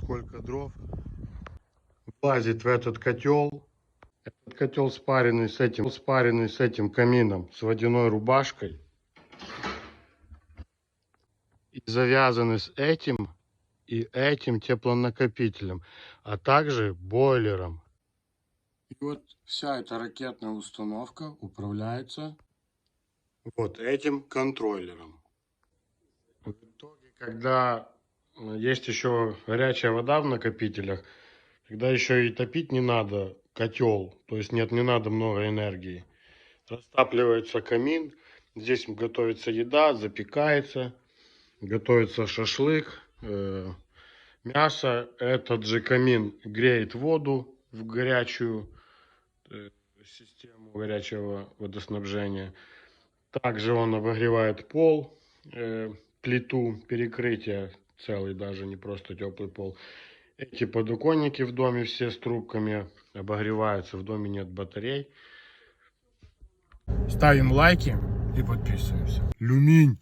сколько дров влазит в этот котел. Этот котел спаренный с этим камином, с водяной рубашкой. И завязаны с этим и этим теплонакопителем, а также бойлером. И вот вся эта ракетная установка управляется вот этим контроллером. В итоге, когда есть еще горячая вода в накопителях, когда еще и топить не надо котел, то есть не надо много энергии. Растапливается камин, здесь готовится еда, запекается, готовится шашлык, мясо. Этот же камин греет воду в горячую систему горячего водоснабжения. Также он обогревает пол, плиту, перекрытие целый, даже не просто теплый пол. Эти подоконники в доме все с трубками обогреваются, в доме нет батарей. Ставим лайки и подписываемся. Люминь!